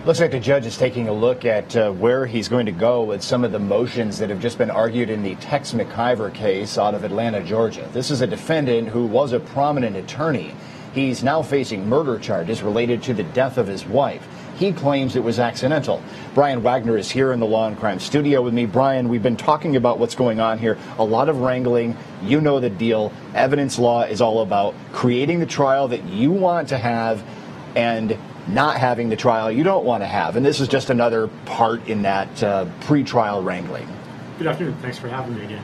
Looks like the judge is taking a look at where he's going to go with some of the motions that have just been argued in the Tex McIver case out of Atlanta, Georgia. This is a defendant who was a prominent attorney. He's now facing murder charges related to the death of his wife. He claims it was accidental. Brian Wagner is here in the Law and Crime studio with me. Brian, we've been talking about what's going on here. A lot of wrangling. You know the deal. Evidence law is all about creating the trial that you want to have and not having the trial you don't want to have. And this is just another part in that pre-trial wrangling. Good afternoon. Thanks for having me again.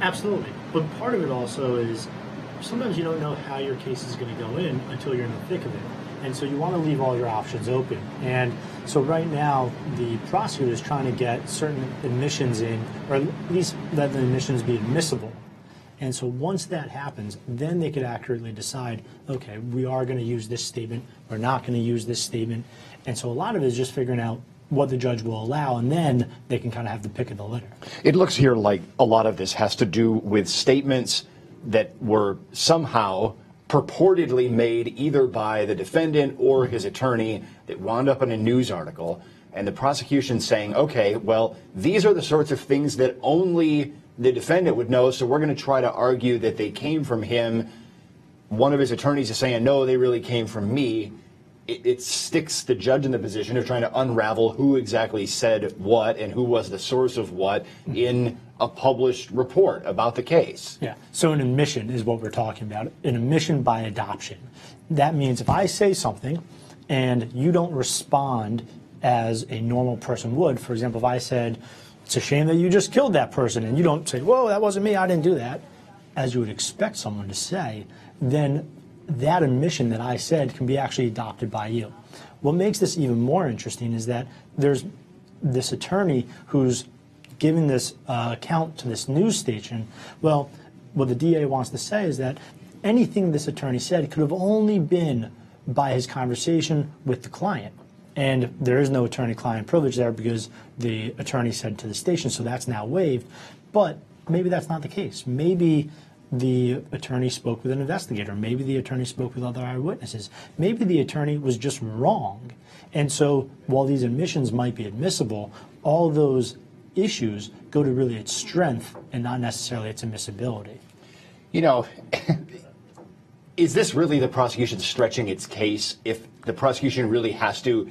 Absolutely. But part of it also is sometimes you don't know how your case is going to go in until you're in the thick of it. And so you want to leave all your options open. And so right now, the prosecutor is trying to get certain admissions in, or at least let the admissions be admissible. And so once that happens, then they could accurately decide, okay, we are going to use this statement, we're not going to use this statement. And so a lot of it is just figuring out what the judge will allow, and then they can kind of have the pick of the litter. It looks here like a lot of this has to do with statements that were somehow purportedly made either by the defendant or his attorney that wound up in a news article, and the prosecution saying, okay, well, these are the sorts of things that only the defendant would know, so we're going to try to argue that they came from him. One of his attorneys is saying, no, they really came from me. It sticks the judge in the position of trying to unravel who exactly said what and who was the source of what in a published report about the case. Yeah, so an admission is what we're talking about, an admission by adoption. That means if I say something and you don't respond as a normal person would, for example, if I said, it's a shame that you just killed that person, and you don't say, whoa, that wasn't me, I didn't do that, as you would expect someone to say, then that admission that I said can be actually adopted by you. What makes this even more interesting is that there's this attorney who's giving this account to this news station. Well, what the DA wants to say is that anything this attorney said could have only been by his conversation with the client. And there is no attorney-client privilege there because the attorney said to the station, so that's now waived. But maybe that's not the case. Maybe the attorney spoke with an investigator. Maybe the attorney spoke with other eyewitnesses. Maybe the attorney was just wrong. And so while these admissions might be admissible, all those issues go to really its strength and not necessarily its admissibility. You know, is this really the prosecution stretching its case if the prosecution really has to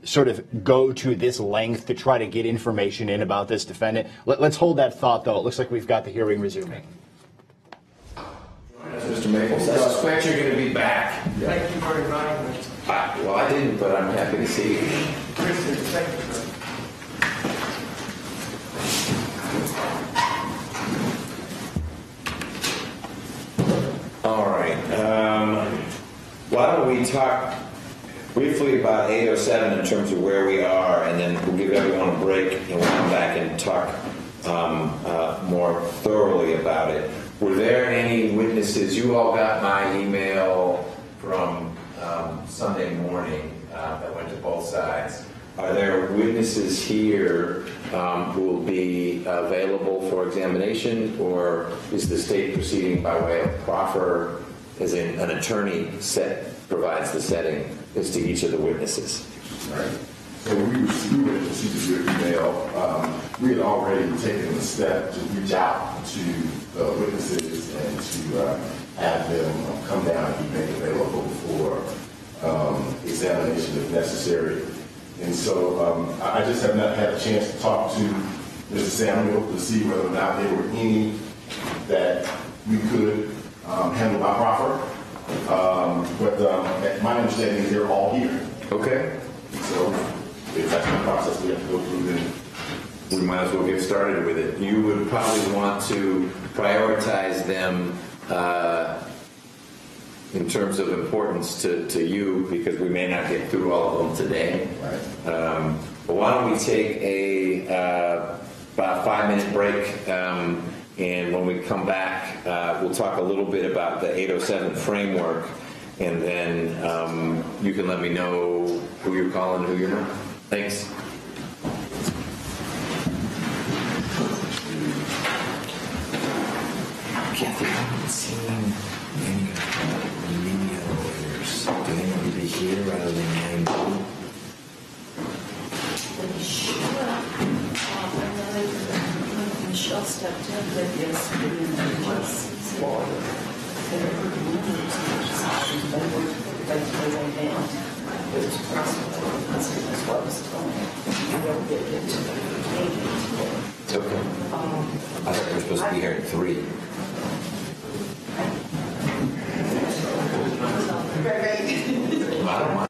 sort of go to this length to try to get information in about this defendant? Let's hold that thought, though. It looks like we've got the hearing resuming. Mr. Maples, I suspect you're going to be back. Thank you very much. Well, I didn't, but I'm happy to see you. Thank you. All right. Why don't we talk briefly about 807 in terms of where we are, and then we'll give everyone a break, and we'll come back and talk more thoroughly about it. Were there any witnesses? You all got my email from Sunday morning that went to both sides. Are there witnesses here who will be available for examination, or is the state proceeding by way of proffer, as in an attorney provides the setting as to each of the witnesses? Right. So we received your email. We had already taken the step to reach out to the witnesses and to have them come down and be made available for examination if necessary. And so I just have not had a chance to talk to Mr. Samuel to see whether or not there were any that we could handle by proffer. But my understanding is they're all here. Okay. So if that's the process we have to go through, then we might as well get started with it. You would probably want to prioritize them in terms of importance to you, because we may not get through all of them today. Right. But why don't we take about a 5-minute break, and when we come back, we'll talk a little bit about the 807 framework, and then you can let me know who you're calling, who you're not. Thanks. Kathy, I haven't seen any media lawyers. Do they need to be here rather than 9? September is when was lawyer. Which was what was going on. You don't get into the meetings. It's okay. I thought we were supposed to be here at 3. I don't mind.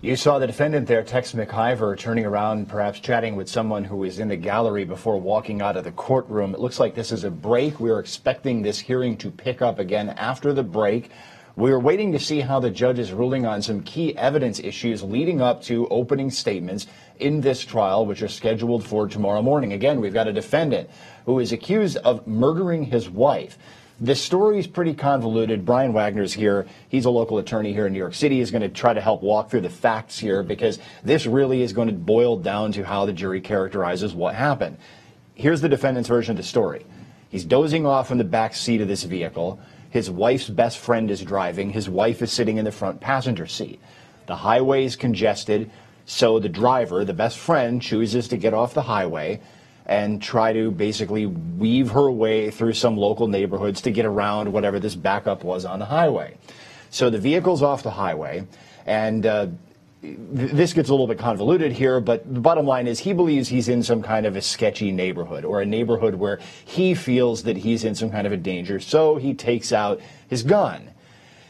You saw the defendant there, Tex McIver, turning around, perhaps chatting with someone who was in the gallery before walking out of the courtroom. It looks like this is a break. We are expecting this hearing to pick up again after the break. We are waiting to see how the judge is ruling on some key evidence issues leading up to opening statements in this trial, which are scheduled for tomorrow morning. Again, we've got a defendant who is accused of murdering his wife. This story is pretty convoluted. Brian Wagner's here. He's a local attorney here in New York City. He's going to try to help walk through the facts here because this really is going to boil down to how the jury characterizes what happened. Here's the defendant's version of the story. He's dozing off in the back seat of this vehicle. His wife's best friend is driving. His wife is sitting in the front passenger seat. The highway is congested, so the driver, the best friend, chooses to get off the highway and try to basically weave her way through some local neighborhoods to get around whatever this backup was on the highway. So the vehicle's off the highway, and this gets a little bit convoluted here, but the bottom line is he believes he's in some kind of a sketchy neighborhood or a neighborhood where he feels that he's in some kind of a danger, so he takes out his gun.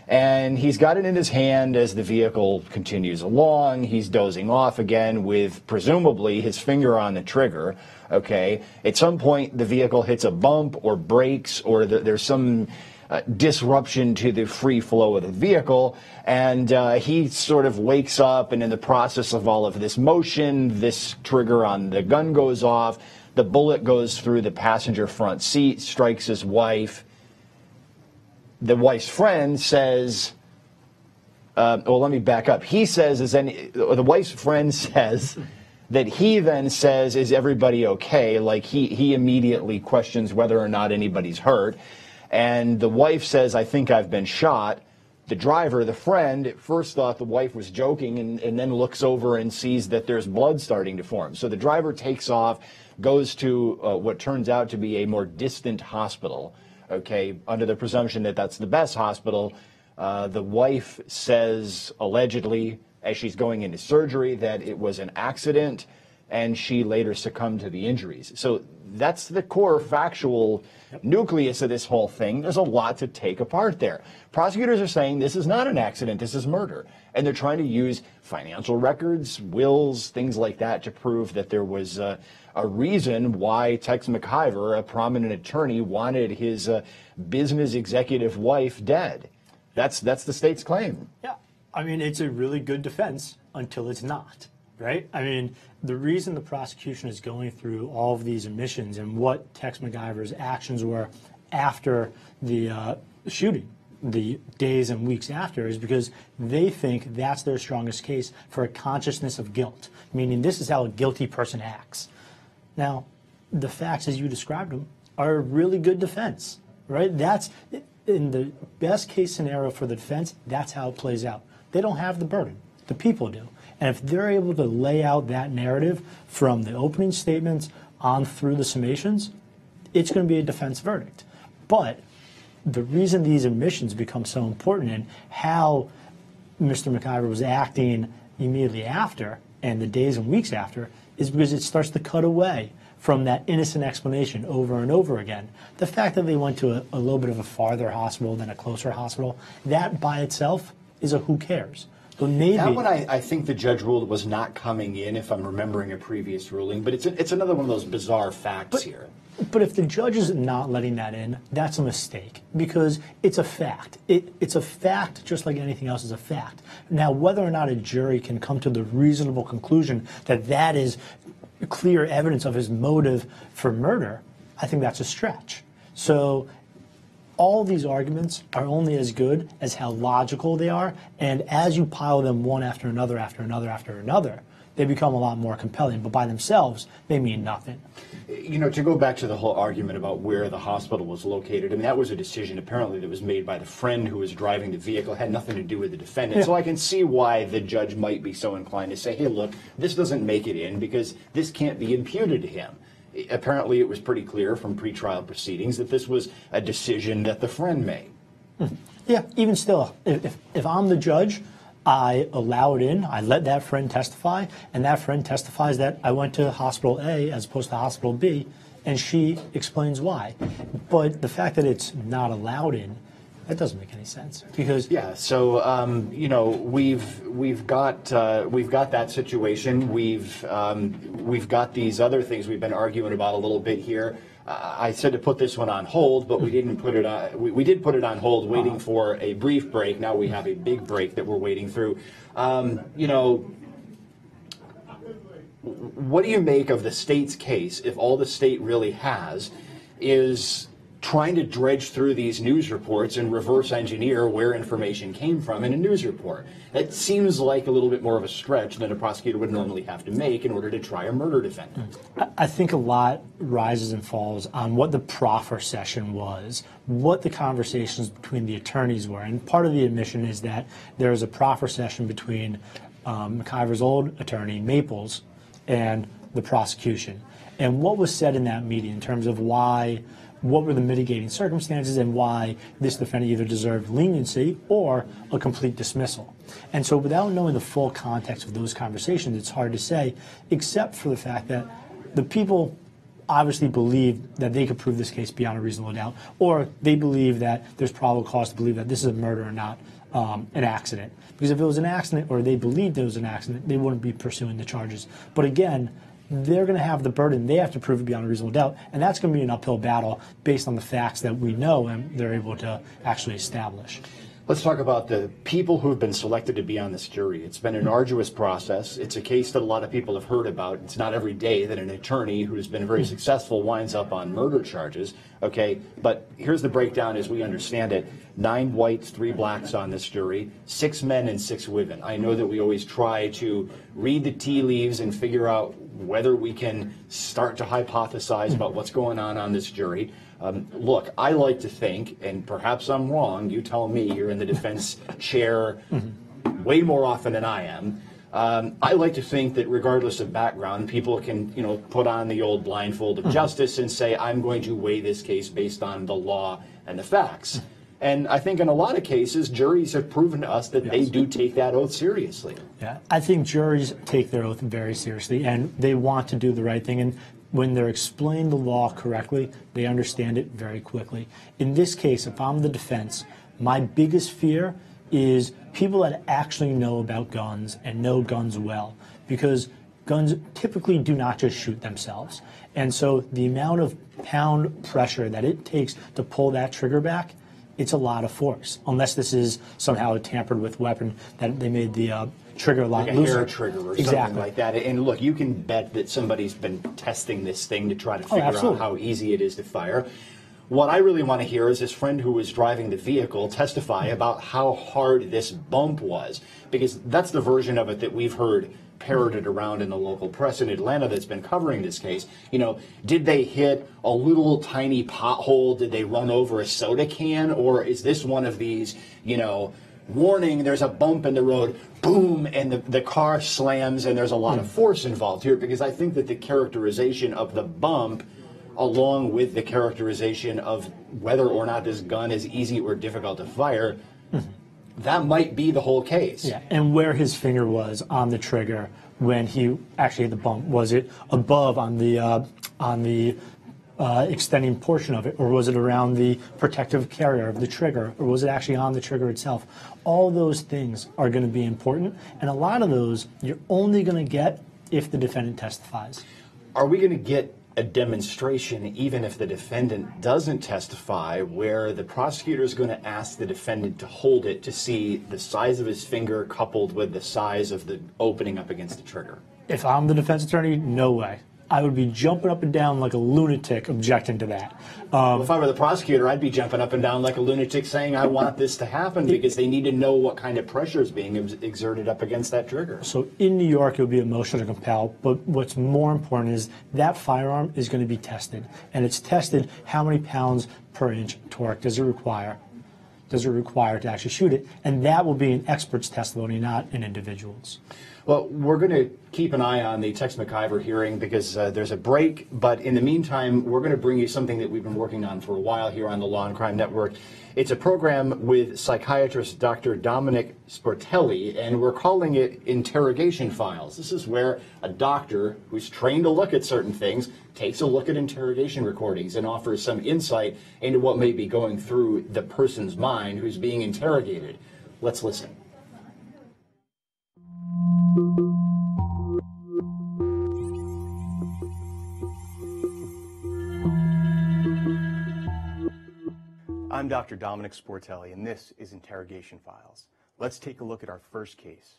And he's got it in his hand as the vehicle continues along. He's dozing off again with presumably his finger on the trigger. Okay. At some point, the vehicle hits a bump or brakes or there's some disruption to the free flow of the vehicle. And he sort of wakes up, and in the process of all of this motion, this trigger on the gun goes off. The bullet goes through the passenger front seat, strikes his wife. The wife's friend says, well, let me back up. He says, the wife's friend says that he then says, is everybody okay? Like he immediately questions whether or not anybody's hurt. And the wife says, I think I've been shot. The driver, the friend, at first thought the wife was joking and then looks over and sees that there's blood starting to form. So the driver takes off, goes to what turns out to be a more distant hospital. Okay, under the presumption that that's the best hospital. The wife says, allegedly, as she's going into surgery, that it was an accident, and she later succumbed to the injuries. So that's the core factual nucleus of this whole thing. There's a lot to take apart there. Prosecutors are saying this is not an accident, this is murder. And they're trying to use financial records, wills, things like that to prove that there was a reason why Tex McIver, a prominent attorney, wanted his business executive wife dead. That's the state's claim. Yeah, I mean, it's a really good defense until it's not, right? I mean, the reason the prosecution is going through all of these admissions and what Tex McIver's actions were after the shooting, the days and weeks after, is because they think that's their strongest case for a consciousness of guilt, meaning this is how a guilty person acts. Now, the facts as you described them are a really good defense, right? That's, in the best case scenario for the defense, that's how it plays out. They don't have the burden. The people do. And if they're able to lay out that narrative from the opening statements on through the summations, it's going to be a defense verdict. But the reason these admissions become so important and how Mr. McIver was acting immediately after and the days and weeks after is because it starts to cut away from that innocent explanation over and over again. The fact that they went to a little bit of a farther hospital than a closer hospital, that by itself is a who cares. So maybe that one I think the judge ruled was not coming in, if I'm remembering a previous ruling, but it's another one of those bizarre facts here. But if the judge is not letting that in, that's a mistake because it's a fact. It's a fact just like anything else is a fact. Now, whether or not a jury can come to the reasonable conclusion that that is clear evidence of his motive for murder, I think that's a stretch. So all these arguments are only as good as how logical they are, and as you pile them one after another, after another, after another, they become a lot more compelling, but by themselves, they mean nothing. You know, to go back to the whole argument about where the hospital was located, I mean, that was a decision apparently that was made by the friend who was driving the vehicle. It had nothing to do with the defendant. Yeah. So I can see why the judge might be so inclined to say, hey, look, this doesn't make it in because this can't be imputed to him. apparently it was pretty clear from pretrial proceedings that this was a decision that the friend made. Yeah, even still, if I'm the judge, I allow it in, I let that friend testify, and that friend testifies that I went to hospital A as opposed to hospital B, and she explains why. But the fact that it's not allowed in, that doesn't make any sense, because yeah. So you know, we've got that situation. We've got these other things we've been arguing about a little bit here. I said to put this one on hold, but we didn't put it on. We did put it on hold, waiting for a brief break. Now we have a big break that we're waiting through. You know, what do you make of the state's case if all the state really has is trying to dredge through these news reports and reverse engineer where information came from in a news report? That seems like a little bit more of a stretch than a prosecutor would normally have to make in order to try a murder defendant. I think a lot rises and falls on what the proffer session was, what the conversations between the attorneys were. And part of the admission is that there was a proffer session between McIver's old attorney, Maples, and the prosecution. And what was said in that meeting in terms of what were the mitigating circumstances and why this defendant either deserved leniency or a complete dismissal. And so without knowing the full context of those conversations, it's hard to say, except for the fact that the people obviously believe that they could prove this case beyond a reasonable doubt, or they believe that there's probable cause to believe that this is a murder and not an accident. Because if it was an accident, or they believed it was an accident, they wouldn't be pursuing the charges. But again, they're going to have the burden. They have to prove it beyond a reasonable doubt, and that's going to be an uphill battle based on the facts that we know and they're able to actually establish. Let's talk about the people who have been selected to be on this jury. It's been an arduous process. It's a case that a lot of people have heard about. It's not every day that an attorney who's been very successful winds up on murder charges. Okay, but here's the breakdown as we understand it. 9 whites, 3 blacks on this jury, 6 men and 6 women. I know that we always try to read the tea leaves and figure out whether we can start to hypothesize about what's going on this jury. Look, I like to think, and perhaps I'm wrong, you tell me, you're in the defense chair way more often than I am. I like to think that regardless of background, people can, you know, put on the old blindfold of justice and say, I'm going to weigh this case based on the law and the facts. And I think in a lot of cases, juries have proven to us that they do take that oath seriously. Yeah, I think juries take their oath very seriously, and they want to do the right thing. And when they're explained the law correctly, they understand it very quickly. In this case, if I'm the defense, my biggest fear is people that actually know about guns and know guns well, because guns typically do not just shoot themselves. And so the amount of pound pressure that it takes to pull that trigger back, it's a lot of force, unless this is somehow a tampered with weapon that they made the trigger a lot like looser. Hair trigger or something like that. And look, you can bet that somebody's been testing this thing to try to figure out how easy it is to fire. What I really want to hear is his friend who was driving the vehicle testify about how hard this bump was, because that's the version of it that we've heard parroted around in the local press in Atlanta that's been covering this case. You know, did they hit a little tiny pothole? Did they run over a soda can? Or is this one of these, you know, warning, there's a bump in the road, boom, and the car slams, and there's a lot of force involved here? Because I think that the characterization of the bump, along with the characterization of whether or not this gun is easy or difficult to fire, that might be the whole case. Yeah, and where his finger was on the trigger when he actually hit the bump. Was it above on the extending portion of it, or was it around the protective carrier of the trigger, or was it actually on the trigger itself? All those things are going to be important, and a lot of those you're only going to get if the defendant testifies. Are we going to get a demonstration, even if the defendant doesn't testify, where the prosecutor is going to ask the defendant to hold it to see the size of his finger coupled with the size of the opening up against the trigger? If I'm the defense attorney, no way. I would be jumping up and down like a lunatic objecting to that. If I were the prosecutor, I'd be jumping up and down like a lunatic saying, I want this to happen, because they need to know what kind of pressure is being exerted up against that trigger. So in New York, it would be a motion to compel, but what's more important is that firearm is going to be tested, and it's tested how many pounds per inch torque does it require to actually shoot it, and that will be an expert's testimony, not an individual's. Well, we're going to keep an eye on the Tex McIver hearing because there's a break. But in the meantime, we're going to bring you something that we've been working on for a while here on the Law and Crime Network. It's a program with psychiatrist Dr. Dominic Sportelli, and we're calling it Interrogation Files. This is where a doctor who's trained to look at certain things takes a look at interrogation recordings and offers some insight into what may be going through the person's mind who's being interrogated. Let's listen. I'm Dr. Dominic Sportelli, and this is Interrogation Files. Let's take a look at our first case.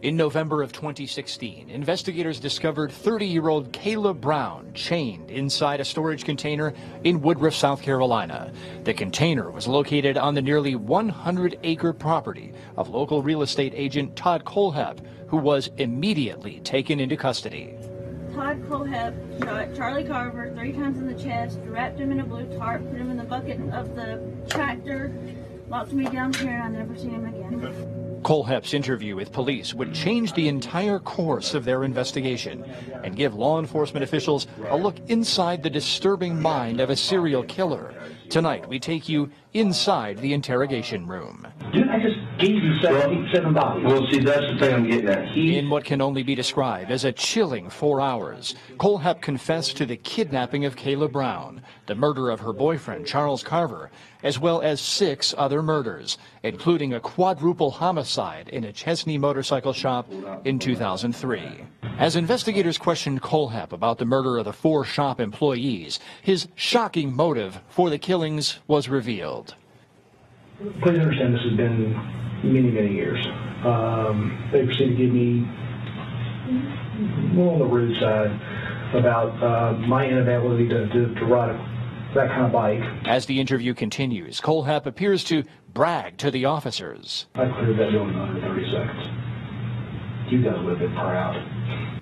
In November of 2016, investigators discovered 30-year-old Kayla Brown chained inside a storage container in Woodruff, South Carolina. The container was located on the nearly 100-acre property of local real estate agent Todd Kohlhepp, who was immediately taken into custody. Todd Kohlhepp shot Charlie Carver 3 times in the chest, wrapped him in a blue tarp, put him in the bucket of the tractor, locked me down here, and I never seen him again. Kohlhepp's interview with police would change the entire course of their investigation and give law enforcement officials a look inside the disturbing mind of a serial killer. Tonight, we take you inside the interrogation room. Dude, I just gave you seven bodies. Well, see, that's the thing I'm getting at. In what can only be described as a chilling 4 hours, Kohlhepp confessed to the kidnapping of Kayla Brown, the murder of her boyfriend, Charles Carver, as well as 6 other murders, including a quadruple homicide in a Chesney motorcycle shop in 2003. As investigators questioned Kohlhepp about the murder of the 4 shop employees, his shocking motive for the killings was revealed. Please understand this has been many, many years. They proceeded to give me more on the rude side about my inability to ride that kind of bike. As the interview continues, Kohlhepp appears to brag to the officers. I cleared that building in under 30 seconds. You guys would have been proud.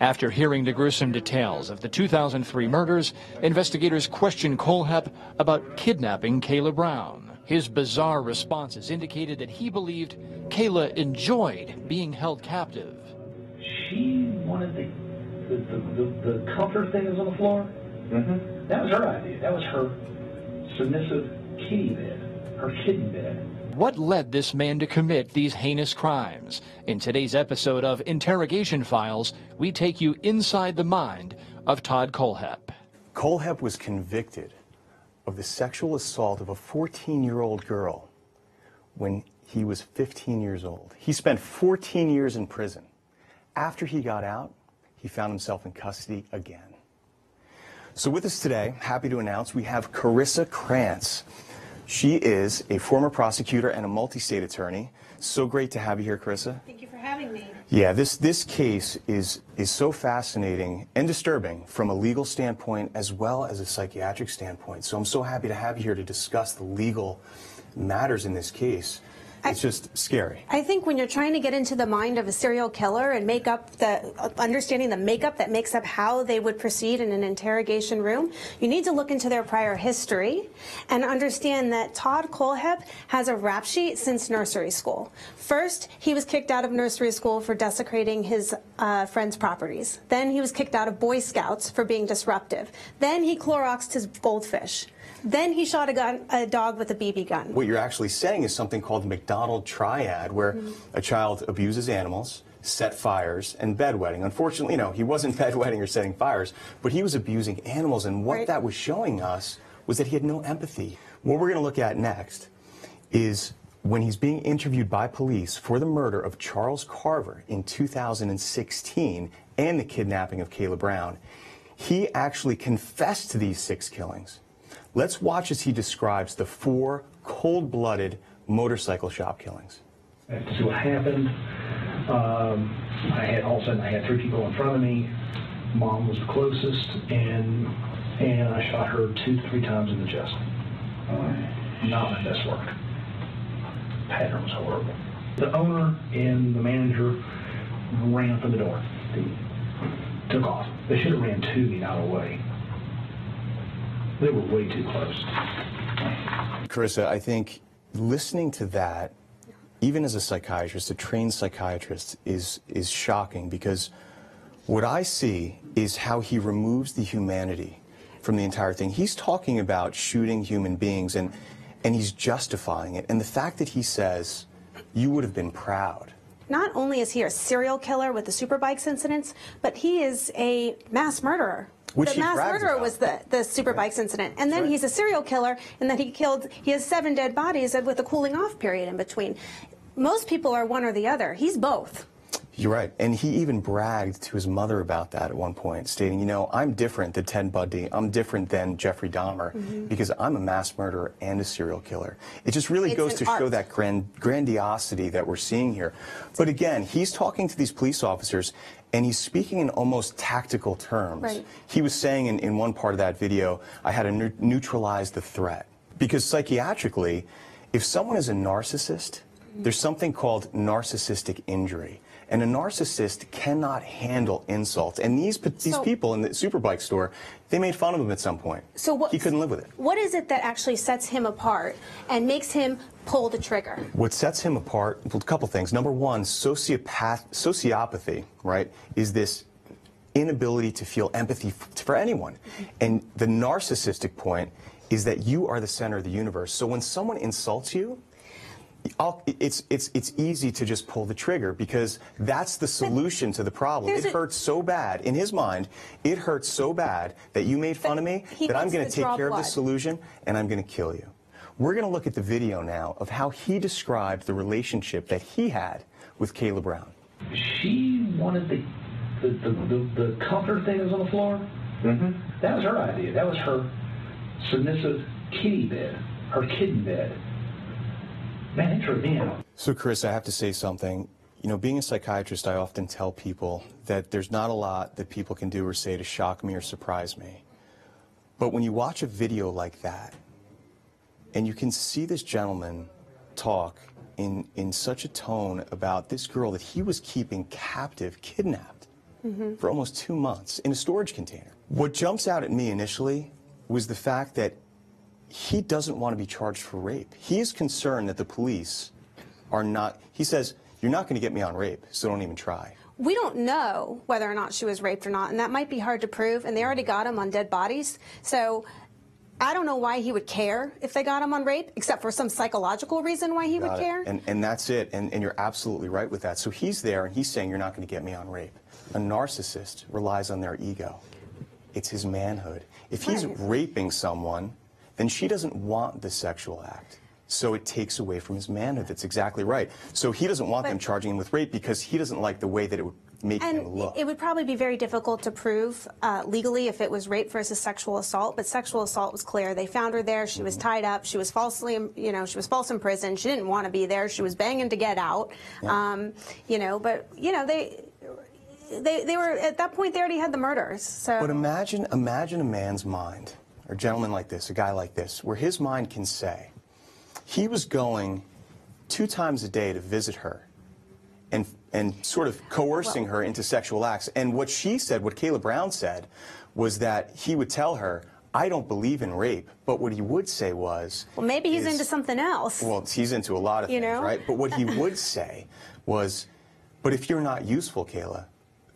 After hearing the gruesome details of the 2003 murders, investigators questioned Kohlhepp about kidnapping Kayla Brown. His bizarre responses indicated that he believed Kayla enjoyed being held captive. She wanted the comfort things on the floor. Mm-hmm. That was her idea. That was her submissive kitty bed, her kitten bed. What led this man to commit these heinous crimes? In today's episode of Interrogation Files, we take you inside the mind of Todd Kohlhepp. Kohlhepp was convicted of the sexual assault of a 14-year-old girl when he was 15 years old. He spent 14 years in prison. After he got out, he found himself in custody again. So with us today, happy to announce, we have Carissa Krantz. She is a former prosecutor and a multi-state attorney. So great to have you here, Carissa. Thank you for having me. Yeah, this case is so fascinating and disturbing from a legal standpoint as well as a psychiatric standpoint. So I'm so happy to have you here to discuss the legal matters in this case. It's just scary. I think when you're trying to get into the mind of a serial killer and make up understanding the makeup that makes up how they would proceed in an interrogation room, you need to look into their prior history and understand that Todd Kohlhepp has a rap sheet since nursery school. First, he was kicked out of nursery school for desecrating his friend's properties. Then he was kicked out of Boy Scouts for being disruptive. Then he Cloroxed his goldfish. Then he shot a dog with a BB gun. What you're actually saying is something called the McDonald triad, where a child abuses animals, set fires, and bedwetting. Unfortunately, he wasn't bedwetting or setting fires, but he was abusing animals, and what that was showing us was that he had no empathy. What we're going to look at next is when he's being interviewed by police for the murder of Charles Carver in 2016 and the kidnapping of Kayla Brown. He actually confessed to these 6 killings. Let's watch as he describes the 4 cold-blooded motorcycle shop killings. To see what happened, all of a sudden I had 3 people in front of me. Mom was the closest, and I shot her 2 to 3 times in the chest. Not my best work. Pattern was horrible. The owner and the manager ran from the door. They took off. They should have ran to me, not away. They were way too close. Carissa, I think listening to that, even as a psychiatrist, a trained psychiatrist, is shocking, because what I see is how he removes the humanity from the entire thing. He's talking about shooting human beings, and he's justifying it. And the fact that he says, you would have been proud. Not only is he a serial killer with the superbikes incidents, but he is a mass murderer. Which the mass murderer was the superbikes incident. And then he's a serial killer in that he has 7 dead bodies with a cooling off period in between. Most people are one or the other. He's both. You're right. And he even bragged to his mother about that at one point, stating, you know, I'm different than Ted Bundy. I'm different than Jeffrey Dahmer, because I'm a mass murderer and a serial killer. It just really goes to show that grandiosity that we're seeing here. But again, he's talking to these police officers, and he's speaking in almost tactical terms. Right. He was saying in one part of that video, I had to neutralize the threat. Because psychiatrically, if someone is a narcissist, there's something called narcissistic injury. And a narcissist cannot handle insults. And these people in the superbike store, they made fun of him at some point. So he couldn't live with it. What is it that actually sets him apart and makes him pull the trigger? What sets him apart, well, a couple things. Number one, sociopathy, right, is this inability to feel empathy for anyone. And the narcissistic point is that you are the center of the universe. So when someone insults you, it's easy to just pull the trigger, because that's the solution to the problem. It hurts so bad. In his mind, it hurts so bad that you made fun of me that I'm going to take care of this solution and I'm going to kill you. We're going to look at the video now of how he described the relationship that he had with Kayla Brown. She wanted the comforter thing that was on the floor. That was her idea. That was her submissive kitty bed, her kitten bed. Man, it tripped me out. So, Chris, I have to say something. You know, being a psychiatrist, I often tell people that there's not a lot that people can do or say to shock me or surprise me. But when you watch a video like that, and you can see this gentleman talk in such a tone about this girl that he was keeping captive, kidnapped, for almost 2 months in a storage container. What jumps out at me initially was the fact that he doesn't want to be charged for rape. He is concerned that the police are not, he says, you're not going to get me on rape, so don't even try. We don't know whether or not she was raped or not, and that might be hard to prove, and they already got him on dead bodies. So I don't know why he would care if they got him on rape, except for some psychological reason why he would care. And that's it, and you're absolutely right with that. So he's there, and he's saying, you're not going to get me on rape. A narcissist relies on their ego. It's his manhood. If he's raping someone, then she doesn't want the sexual act. So it takes away from his manhood. That's exactly right. So he doesn't want them charging him with rape because he doesn't like the way that it would make him look. It would probably be very difficult to prove legally if it was rape versus sexual assault, but sexual assault was clear. They found her there. She was tied up. She was falsely, she was false imprisoned. She didn't want to be there. She was banging to get out. They were, at that point, they already had the murders. So. But imagine a man's mind, or a gentleman like this, a guy like this, where his mind can say, he was going 2 times a day to visit her and sort of coercing her into sexual acts. And what she said, what Kayla Brown said, was that he would tell her, I don't believe in rape. But what he would say was... Well, maybe he's into something else. Well, he's into a lot of things, right? But what he would say was, but if you're not useful, Kayla,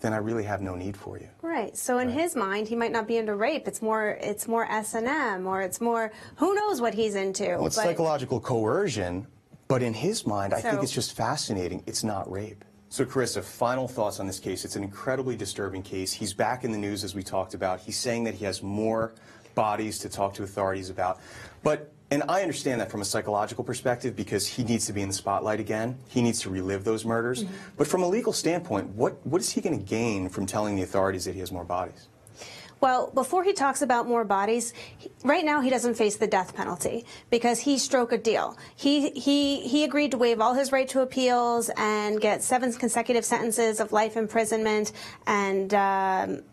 then I really have no need for you. Right. So in his mind, he might not be into rape. It's more S&M, or it's more, who knows what he's into. Well, it's psychological coercion, but in his mind, I think it's just fascinating. It's not rape. So, Carissa, final thoughts on this case. It's an incredibly disturbing case. He's back in the news, as we talked about. He's saying that he has more bodies to talk to authorities about. And I understand that from a psychological perspective, because he needs to be in the spotlight again. He needs to relive those murders. But from a legal standpoint, what is he going to gain from telling the authorities that he has more bodies? Well, before he talks about more bodies, right now he doesn't face the death penalty because he struck a deal. He agreed to waive all his right to appeals and get 7 consecutive sentences of life imprisonment, and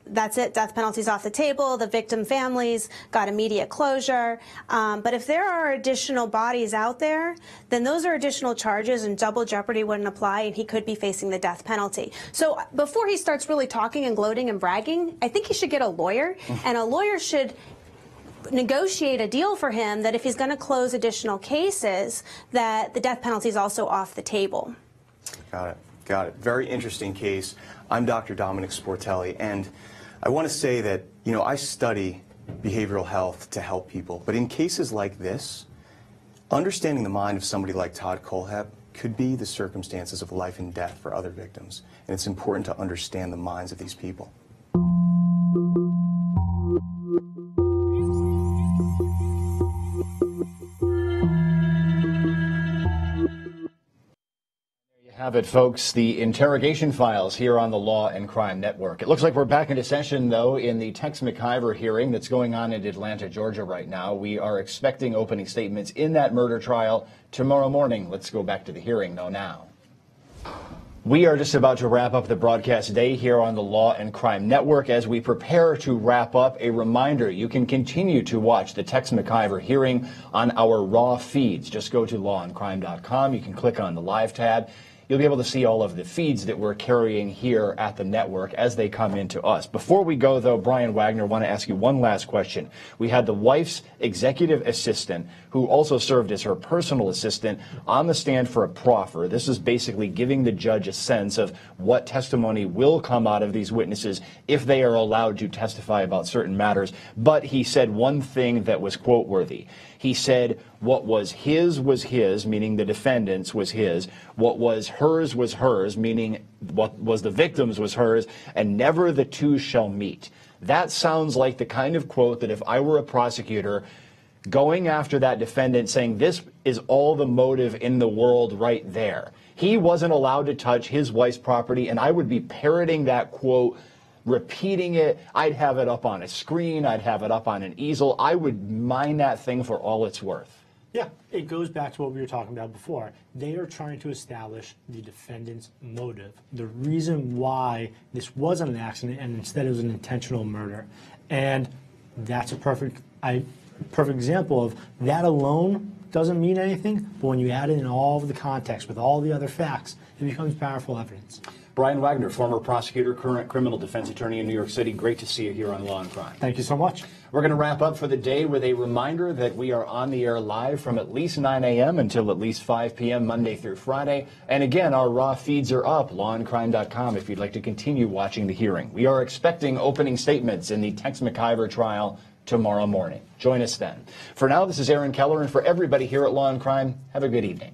that's it. Death penalty's off the table. The victim families got immediate closure. But if there are additional bodies out there, then those are additional charges, and double jeopardy wouldn't apply, and he could be facing the death penalty. So before he starts really talking and gloating and bragging, I think he should get a lawyer. And a lawyer should negotiate a deal for him that if he's going to close additional cases, that the death penalty is also off the table. Got it. Got it. Very interesting case. I'm Dr. Dominic Sportelli, and I want to say that, you know, I study behavioral health to help people, but in cases like this, understanding the mind of somebody like Todd Kohlhepp could be the circumstances of life and death for other victims, and it's important to understand the minds of these people. Have it, folks, the interrogation files here on the Law and Crime Network. It looks like we're back into session, though, in the Tex McIver hearing that's going on in Atlanta, Georgia right now. We are expecting opening statements in that murder trial tomorrow morning. Let's go back to the hearing, though, now. We are just about to wrap up the broadcast day here on the Law and Crime Network. As we prepare to wrap up, a reminder, you can continue to watch the Tex McIver hearing on our raw feeds. Just go to lawandcrime.com. You can click on the live tab. You'll be able to see all of the feeds that we're carrying here at the network as they come into us. Before we go, though, Brian Wagner, I want to ask you one last question. We had the wife's executive assistant, who also served as her personal assistant, on the stand for a proffer. This is basically giving the judge a sense of what testimony will come out of these witnesses if they are allowed to testify about certain matters. But he said one thing that was quote-worthy. He said what was his, meaning the defendant's was his. What was hers, meaning what was the victim's was hers, and never the two shall meet. That sounds like the kind of quote that if I were a prosecutor going after that defendant saying this is all the motive in the world right there. He wasn't allowed to touch his wife's property, and I would be parroting that quote, repeating it. I'd have it up on a screen. I'd have it up on an easel. I would mine that thing for all it's worth. Yeah, it goes back to what we were talking about before. They are trying to establish the defendant's motive, the reason why this wasn't an accident and instead it was an intentional murder. And that's a perfect example of that alone doesn't mean anything, but when you add in all of the context with all the other facts, it becomes powerful evidence. Brian Wagner, former prosecutor, current criminal defense attorney in New York City. Great to see you here on Law and Crime. Thank you so much. We're going to wrap up for the day with a reminder that we are on the air live from at least 9 a.m. until at least 5 p.m. Monday through Friday. And again, our raw feeds are up, lawandcrime.com, if you'd like to continue watching the hearing. We are expecting opening statements in the Tex McIver trial tomorrow morning. Join us then. For now, this is Aaron Keller, and for everybody here at Law and Crime, have a good evening.